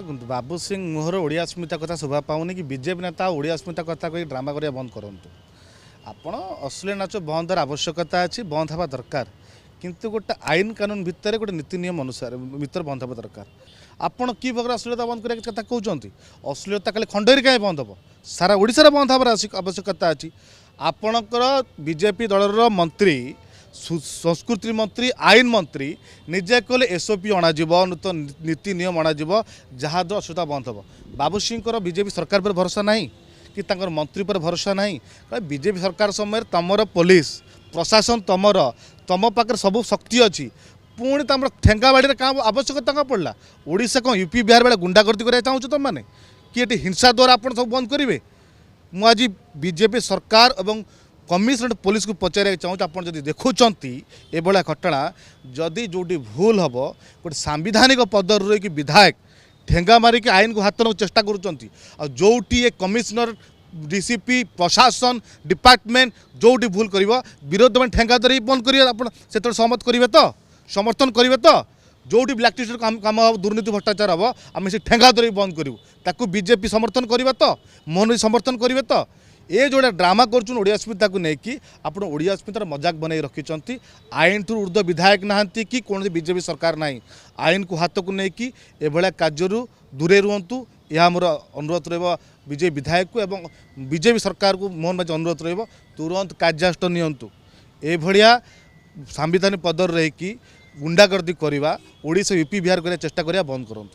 ଦେଖନ୍ତୁ ବାବୁ ସିଂ ମୁହଁର ଓଡ଼ିଆ ସ୍ମିତା କଥା ଶୋଭା ପାଉନି କି ବିଜେପି ନେତା ଓଡ଼ିଆ ସ୍ମିତା କଥା କହି ଡ୍ରାମା କରିବା ବନ୍ଦ କରନ୍ତୁ। ଆପଣ ଅଶ୍ଳୀଳ ନାଚ ବନ୍ଦ ହେବାର ଆବଶ୍ୟକତା ଅଛି, ବନ୍ଦ ହେବା ଦରକାର, କିନ୍ତୁ ଗୋଟେ ଆଇନ କାନୁନ ଭିତରେ ଗୋଟେ ନୀତି ନିୟମ ଅନୁସାରେ ଭିତରେ ବନ୍ଦ ହେବା ଦରକାର। ଆପଣ କି ପ୍ରକାର ଅଶ୍ଳୀଳତା ବନ୍ଦ କରିବା କଥା କହୁଛନ୍ତି? ଅଶ୍ଳୀଳତା ଖାଲି ଖଣ୍ଡଗିରି କାହିଁ ବନ୍ଦ ହେବ? ସାରା ଓଡ଼ିଶାରେ ବନ୍ଦ ହେବାର ଆବଶ୍ୟକତା ଅଛି। ଆପଣଙ୍କର ବିଜେପି ଦଳର ମନ୍ତ୍ରୀ, संस्कृति मंत्री, आईन मंत्री निजे कहले एसओपी अणाजिब, नूतन नीति नियम अणाजिब, जहाँद्वारा अश्लीलता बंद हम। बाबू सिंह बीजेपी सरकार पर भरोसा नहीं कि तांकर मंत्री पर भरोसा नहीं। बीजेपी सरकार समय तमर पुलिस प्रशासन तम पाखे सब शक्ति अच्छी, पुणी तुम ठेंगाबाड़ी क्या आवश्यकता क्या पड़ा? ओडिशा कौन यूपी बिहार बेले गुंडागर्दी कराया चाहूँ तुम मैंने कि ये हिंसा द्वारा आप सब बंद करेंगे? मुझे बीजेपी सरकार और कमिशनरेट पुलिस को पचार चाहूँ, आप देखुंट एभलिया घटना जदि जोटी भूल हम गोटे सांविधानिक पदर रही विधायक ठेंगा मारिक आईन को हाथ चेष्टा करोटी कमिशनर डीसीपी प्रशासन डिपार्टमेंट जोटी भूल कर विरोध में ठेंगा धरी बंद कर सहमत करेंगे तो समर्थन करेंगे तो जोटी ब्लैकलिस्ट काम हम दुर्नीति भ्रष्टाचार हम आम से ठेंगा धरी बंद करूँ ताकू बीजेपी समर्थन करेंगे तो मोहन समर्थन करेंगे तो ये जोड़ा ड्रामा कर ओडिया अस्मिता को लेकिन आप ओडिया अस्मितार मजाक बनई रखिंट। आईन ठू ऊर्ध्व विधायक नहांती कि कौन बीजेपी सरकार ना आईन को हाथ को लेकिन एभलिया कार्य दूरे रुहतु, यह मोर अनुरोध रहा बीजेपी विधायक को एवं बीजेपी सरकार को मोहन माझी अनुरोध रहा तुरंत कार्यानुष्ठान नियंतु। एभलिया सांविधानिक पदर रही गुंडागर्दी करवा ओडिशा यूपी बिहार करने चेष्टा करा बंद करूँ।